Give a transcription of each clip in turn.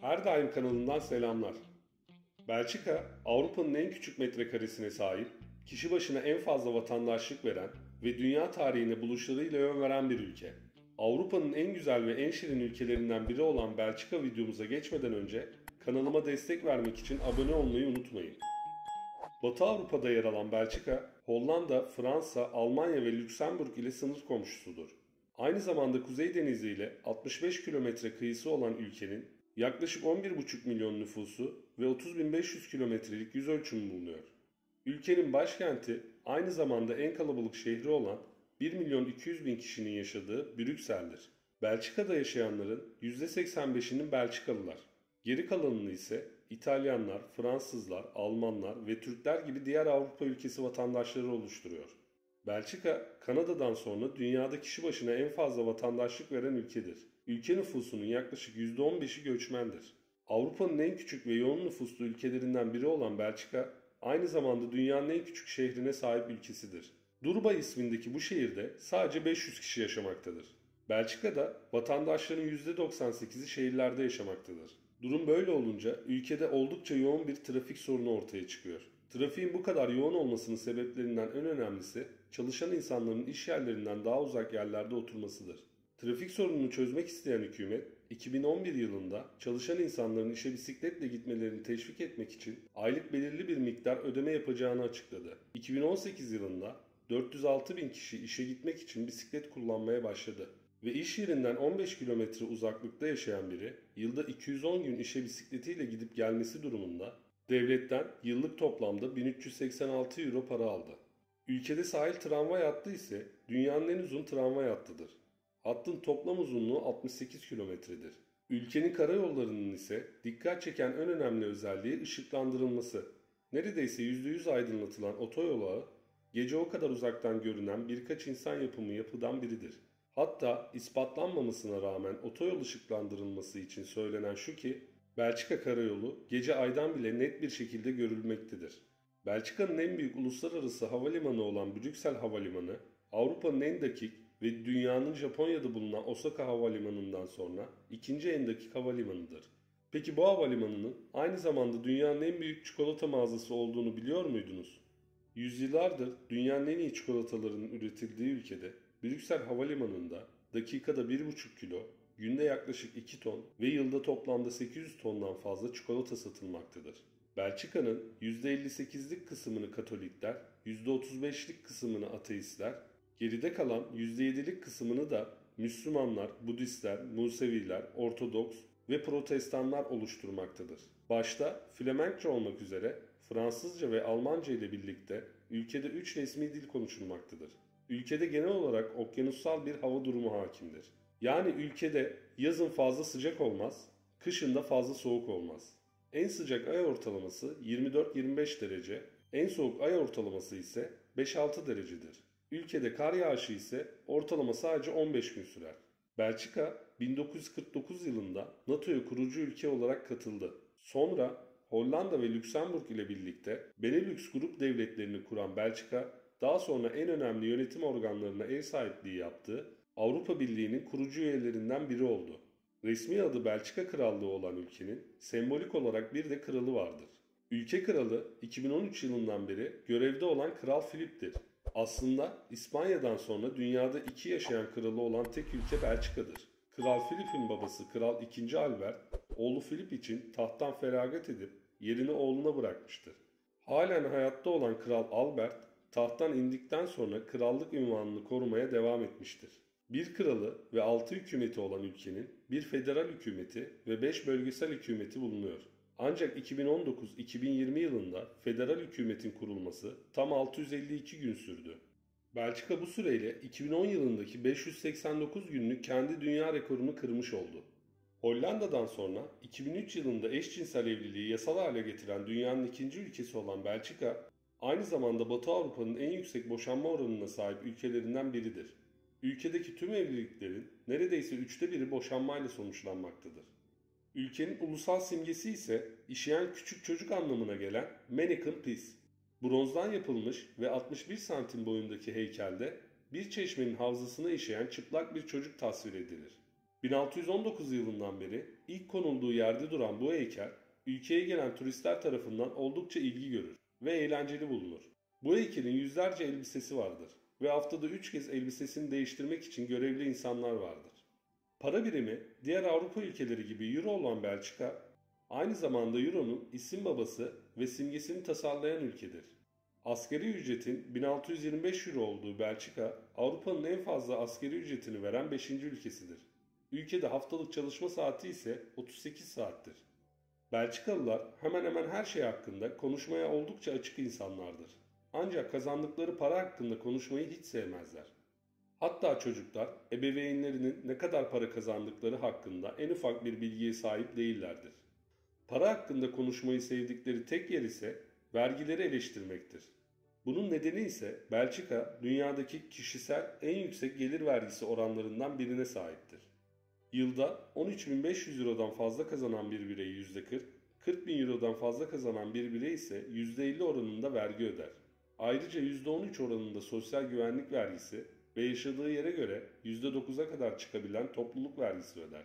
Her Daim kanalından selamlar. Belçika, Avrupa'nın en küçük metrekaresine sahip, kişi başına en fazla vatandaşlık veren ve dünya tarihine buluşlarıyla yön veren bir ülke. Avrupa'nın en güzel ve en şirin ülkelerinden biri olan Belçika videomuza geçmeden önce kanalıma destek vermek için abone olmayı unutmayın. Batı Avrupa'da yer alan Belçika, Hollanda, Fransa, Almanya ve Lüksemburg ile sınır komşusudur. Aynı zamanda Kuzey Denizi ile 65 kilometre kıyısı olan ülkenin yaklaşık 11,5 milyon nüfusu ve 30.500 kilometrelik yüz ölçümü bulunuyor. Ülkenin başkenti aynı zamanda en kalabalık şehri olan 1 milyon 200 bin kişinin yaşadığı Brüksel'dir. Belçika'da yaşayanların %85'inin Belçikalılar. Geri kalanını ise İtalyanlar, Fransızlar, Almanlar ve Türkler gibi diğer Avrupa ülkesi vatandaşları oluşturuyor. Belçika, Kanada'dan sonra dünyada kişi başına en fazla vatandaşlık veren ülkedir. Ülke nüfusunun yaklaşık %15'i göçmendir. Avrupa'nın en küçük ve yoğun nüfuslu ülkelerinden biri olan Belçika, aynı zamanda dünyanın en küçük şehrine sahip ülkesidir. Durba ismindeki bu şehirde sadece 500 kişi yaşamaktadır. Belçika'da vatandaşların %98'i şehirlerde yaşamaktadır. Durum böyle olunca ülkede oldukça yoğun bir trafik sorunu ortaya çıkıyor. Trafiğin bu kadar yoğun olmasının sebeplerinden en önemlisi çalışan insanların iş yerlerinden daha uzak yerlerde oturmasıdır. Trafik sorununu çözmek isteyen hükümet, 2011 yılında çalışan insanların işe bisikletle gitmelerini teşvik etmek için aylık belirli bir miktar ödeme yapacağını açıkladı. 2018 yılında 406 bin kişi işe gitmek için bisiklet kullanmaya başladı. Ve iş yerinden 15 kilometre uzaklıkta yaşayan biri yılda 210 gün işe bisikletiyle gidip gelmesi durumunda devletten yıllık toplamda 1386 euro para aldı. Ülkede sahil tramvay hattı ise dünyanın en uzun tramvay hattıdır. Hattın toplam uzunluğu 68 kilometredir. Ülkenin karayollarının ise dikkat çeken en önemli özelliği ışıklandırılması. Neredeyse %100 aydınlatılan otoyol ağı, gece o kadar uzaktan görünen birkaç insan yapımı yapıdan biridir. Hatta ispatlanmamasına rağmen otoyol ışıklandırılması için söylenen şu ki, Belçika Karayolu gece aydan bile net bir şekilde görülmektedir. Belçika'nın en büyük uluslararası havalimanı olan Brüksel Havalimanı, Avrupa'nın en dakik ve dünyanın Japonya'da bulunan Osaka Havalimanı'ndan sonra ikinci en dakik havalimanıdır. Peki bu havalimanının aynı zamanda dünyanın en büyük çikolata mağazası olduğunu biliyor muydunuz? Yüzyıllardır dünyanın en iyi çikolatalarının üretildiği ülkede Brüksel Havalimanı'nda dakikada 1,5 kilo, günde yaklaşık 2 ton ve yılda toplamda 800 tondan fazla çikolata satılmaktadır. Belçika'nın %58'lik kısmını Katolikler, %35'lik kısmını ateistler, geride kalan %7'lik kısmını da Müslümanlar, Budistler, Museviler, Ortodoks ve Protestanlar oluşturmaktadır. Başta Flemenkçe olmak üzere Fransızca ve Almanca ile birlikte ülkede 3 resmi dil konuşulmaktadır. Ülkede genel olarak okyanussal bir hava durumu hakimdir. Yani ülkede yazın fazla sıcak olmaz, kışın da fazla soğuk olmaz. En sıcak ay ortalaması 24-25 derece, en soğuk ay ortalaması ise 5-6 derecedir. Ülkede kar yağışı ise ortalama sadece 15 gün sürer. Belçika 1949 yılında NATO'ya kurucu ülke olarak katıldı. Sonra Hollanda ve Lüksemburg ile birlikte Benelux grup devletlerini kuran Belçika, daha sonra en önemli yönetim organlarına ev sahipliği yaptığı Avrupa Birliği'nin kurucu üyelerinden biri oldu. Resmi adı Belçika Krallığı olan ülkenin sembolik olarak bir de kralı vardır. Ülke kralı 2013 yılından beri görevde olan Kral Filip'tir. Aslında İspanya'dan sonra dünyada 2 yaşayan kralı olan tek ülke Belçika'dır. Kral Filip'in babası Kral II. Albert, oğlu Filip için tahttan feragat edip yerini oğluna bırakmıştır. Halen hayatta olan Kral Albert, tahttan indikten sonra krallık unvanını korumaya devam etmiştir. Bir kralı ve 6 hükümeti olan ülkenin bir federal hükümeti ve 5 bölgesel hükümeti bulunuyor. Ancak 2019-2020 yılında federal hükümetin kurulması tam 652 gün sürdü. Belçika bu süreyle 2010 yılındaki 589 günlük kendi dünya rekorunu kırmış oldu. Hollanda'dan sonra 2003 yılında eşcinsel evliliği yasal hale getiren dünyanın ikinci ülkesi olan Belçika, aynı zamanda Batı Avrupa'nın en yüksek boşanma oranına sahip ülkelerinden biridir. Ülkedeki tüm evliliklerin neredeyse 1/3'ü boşanmayla sonuçlanmaktadır. Ülkenin ulusal simgesi ise işeyen küçük çocuk anlamına gelen Mannequin Peace. Bronzdan yapılmış ve 61 santim boyundaki heykelde bir çeşmenin havzasına işeyen çıplak bir çocuk tasvir edilir. 1619 yılından beri ilk konulduğu yerde duran bu heykel, ülkeye gelen turistler tarafından oldukça ilgi görür ve eğlenceli bulunur. Bu heykelin yüzlerce elbisesi vardır ve haftada 3 kez elbisesini değiştirmek için görevli insanlar vardır. Para birimi diğer Avrupa ülkeleri gibi Euro olan Belçika, aynı zamanda Euro'nun isim babası ve simgesini tasarlayan ülkedir. Asgari ücretin 1625 Euro olduğu Belçika, Avrupa'nın en fazla asgari ücretini veren 5. ülkesidir. Ülkede haftalık çalışma saati ise 38 saattir. Belçikalılar hemen hemen her şey hakkında konuşmaya oldukça açık insanlardır. Ancak kazandıkları para hakkında konuşmayı hiç sevmezler. Hatta çocuklar ebeveynlerinin ne kadar para kazandıkları hakkında en ufak bir bilgiye sahip değillerdir. Para hakkında konuşmayı sevdikleri tek yer ise vergileri eleştirmektir. Bunun nedeni ise Belçika dünyadaki kişisel en yüksek gelir vergisi oranlarından birine sahiptir. Yılda 13.500 Euro'dan fazla kazanan bir birey %40, 40.000 Euro'dan fazla kazanan bir birey ise %50 oranında vergi öder. Ayrıca %13 oranında sosyal güvenlik vergisi ve yaşadığı yere göre %9'a kadar çıkabilen topluluk vergisi öder.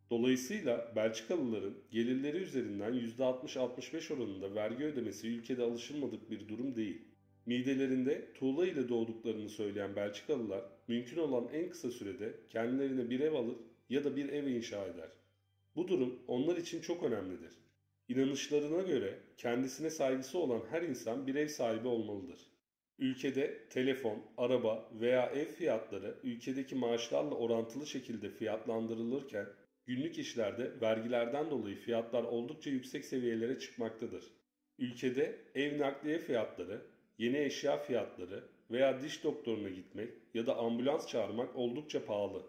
Dolayısıyla Belçikalıların gelirleri üzerinden %60-65 oranında vergi ödemesi ülkede alışılmadık bir durum değil. Midelerinde tuğla ile doğduklarını söyleyen Belçikalılar mümkün olan en kısa sürede kendilerine bir ev alır ya da bir ev inşa eder. Bu durum onlar için çok önemlidir. İnanışlarına göre kendisine saygısı olan her insan bir ev sahibi olmalıdır. Ülkede telefon, araba veya ev fiyatları ülkedeki maaşlarla orantılı şekilde fiyatlandırılırken günlük işlerde vergilerden dolayı fiyatlar oldukça yüksek seviyelere çıkmaktadır. Ülkede ev nakliye fiyatları, yeni eşya fiyatları veya diş doktoruna gitmek ya da ambulans çağırmak oldukça pahalı.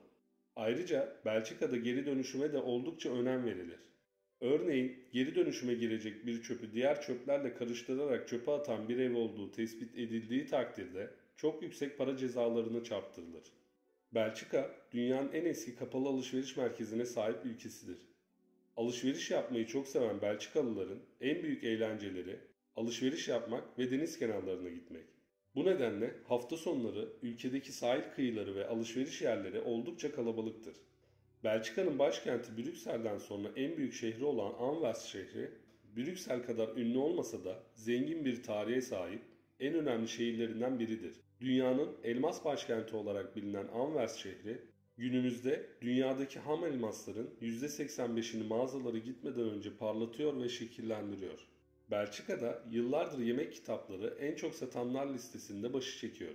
Ayrıca Belçika'da geri dönüşüme de oldukça önem verilir. Örneğin geri dönüşüme girecek bir çöpü diğer çöplerle karıştırarak çöpe atan bir ev olduğu tespit edildiği takdirde çok yüksek para cezalarına çarptırılır. Belçika, dünyanın en eski kapalı alışveriş merkezine sahip ülkesidir. Alışveriş yapmayı çok seven Belçikalıların en büyük eğlenceleri alışveriş yapmak ve deniz kenarlarına gitmek. Bu nedenle hafta sonları ülkedeki sahil kıyıları ve alışveriş yerleri oldukça kalabalıktır. Belçika'nın başkenti Brüksel'den sonra en büyük şehri olan Anvers şehri, Brüksel kadar ünlü olmasa da zengin bir tarihe sahip en önemli şehirlerinden biridir. Dünyanın elmas başkenti olarak bilinen Anvers şehri, günümüzde dünyadaki ham elmasların %85'ini mağazalara gitmeden önce parlatıyor ve şekillendiriyor. Belçika'da yıllardır yemek kitapları en çok satanlar listesinde başı çekiyor.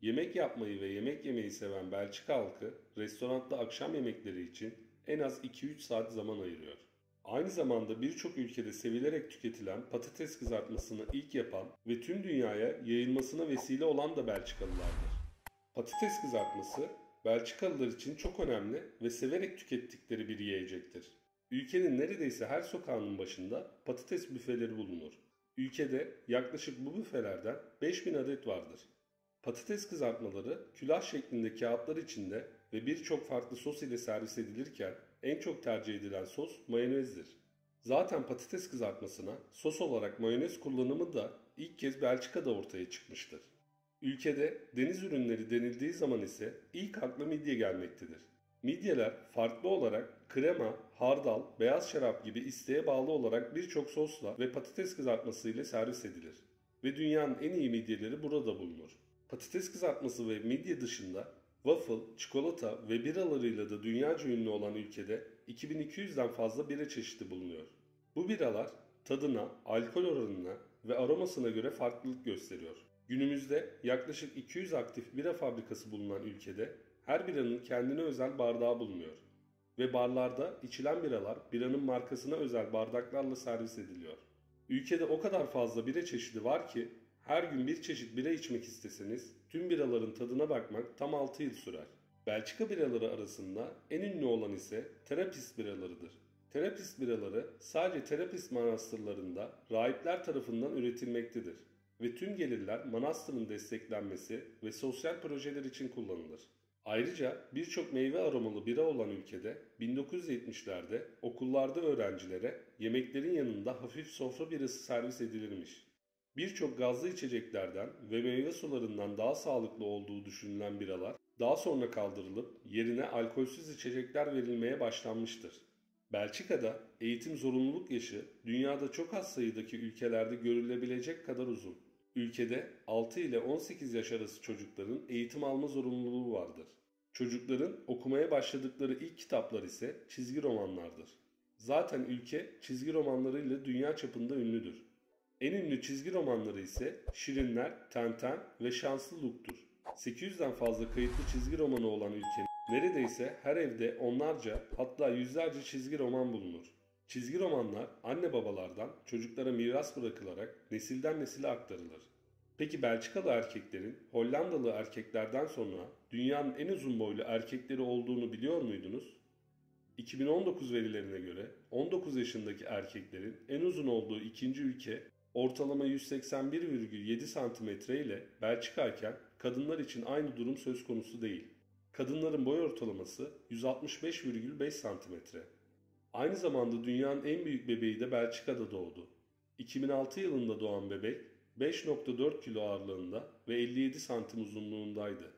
Yemek yapmayı ve yemek yemeyi seven Belçika halkı, restoranda akşam yemekleri için en az 2-3 saat zaman ayırıyor. Aynı zamanda birçok ülkede sevilerek tüketilen patates kızartmasını ilk yapan ve tüm dünyaya yayılmasına vesile olan da Belçikalılardır. Patates kızartması, Belçikalılar için çok önemli ve severek tükettikleri bir yiyecektir. Ülkenin neredeyse her sokağının başında patates büfeleri bulunur. Ülkede yaklaşık bu büfelerden 5.000 adet vardır. Patates kızartmaları külah şeklinde kağıtlar içinde ve birçok farklı sos ile servis edilirken en çok tercih edilen sos mayonezdir. Zaten patates kızartmasına sos olarak mayonez kullanımı da ilk kez Belçika'da ortaya çıkmıştır. Ülkede deniz ürünleri denildiği zaman ise ilk akla midye gelmektedir. Midyeler farklı olarak krema, hardal, beyaz şarap gibi isteğe bağlı olarak birçok sosla ve patates kızartması ile servis edilir. Ve dünyanın en iyi midyeleri burada bulunur. Patates kızartması ve midye dışında waffle, çikolata ve biralarıyla da dünyaca ünlü olan ülkede 2200'den fazla bira çeşidi bulunuyor. Bu biralar tadına, alkol oranına ve aromasına göre farklılık gösteriyor. Günümüzde yaklaşık 200 aktif bira fabrikası bulunan ülkede her biranın kendine özel bardağı bulunuyor. Ve barlarda içilen biralar biranın markasına özel bardaklarla servis ediliyor. Ülkede o kadar fazla bira çeşidi var ki her gün bir çeşit bira içmek isteseniz tüm biraların tadına bakmak tam 6 yıl sürer. Belçika biraları arasında en ünlü olan ise Terapist biralarıdır. Terapist biraları sadece Terapist manastırlarında rahipler tarafından üretilmektedir ve tüm gelirler manastırın desteklenmesi ve sosyal projeler için kullanılır. Ayrıca birçok meyve aromalı bira olan ülkede 1970'lerde okullarda öğrencilere yemeklerin yanında hafif sofra birası servis edilirmiş. Birçok gazlı içeceklerden ve meyve sularından daha sağlıklı olduğu düşünülen biralar daha sonra kaldırılıp yerine alkolsüz içecekler verilmeye başlanmıştır. Belçika'da eğitim zorunluluk yaşı dünyada çok az sayıdaki ülkelerde görülebilecek kadar uzun. Ülkede 6 ile 18 yaş arası çocukların eğitim alma zorunluluğu vardır. Çocukların okumaya başladıkları ilk kitaplar ise çizgi romanlardır. Zaten ülke çizgi romanlarıyla dünya çapında ünlüdür. En ünlü çizgi romanları ise Şirinler, Tintin ve Şanslı Luke'tur. 800'den fazla kayıtlı çizgi romanı olan ülkenin neredeyse her evde onlarca hatta yüzlerce çizgi roman bulunur. Çizgi romanlar anne babalardan çocuklara miras bırakılarak nesilden nesile aktarılır. Peki Belçikalı erkeklerin Hollandalı erkeklerden sonra dünyanın en uzun boylu erkekleri olduğunu biliyor muydunuz? 2019 verilerine göre 19 yaşındaki erkeklerin en uzun olduğu ikinci ülke ortalama 181,7 cm ile Belçika iken kadınlar için aynı durum söz konusu değil. Kadınların boy ortalaması 165,5 cm. Aynı zamanda dünyanın en büyük bebeği de Belçika'da doğdu. 2006 yılında doğan bebek 5,4 kilo ağırlığında ve 57 santim uzunluğundaydı.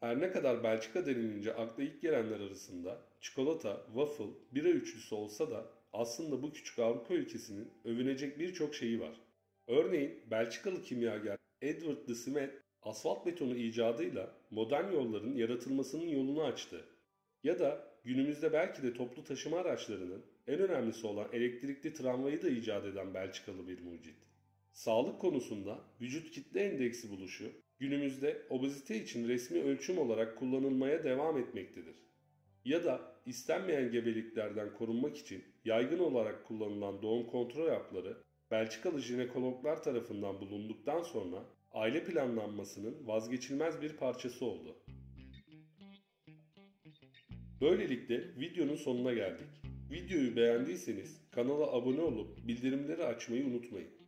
Her ne kadar Belçika denilince akla ilk gelenler arasında çikolata, waffle, bira üçlüsü olsa da aslında bu küçük Avrupa ülkesinin övünecek birçok şeyi var. Örneğin Belçikalı kimyager Edward de Smet asfalt betonu icadıyla modern yolların yaratılmasının yolunu açtı. Ya da günümüzde belki de toplu taşıma araçlarının en önemlisi olan elektrikli tramvayı da icat eden Belçikalı bir mucit. Sağlık konusunda vücut kitle endeksi buluşu günümüzde obezite için resmi ölçüm olarak kullanılmaya devam etmektedir. Ya da istenmeyen gebeliklerden korunmak için yaygın olarak kullanılan doğum kontrol hapları Belçikalı jinekologlar tarafından bulunduktan sonra aile planlanmasının vazgeçilmez bir parçası oldu. Böylelikle videonun sonuna geldik. Videoyu beğendiyseniz kanala abone olup bildirimleri açmayı unutmayın.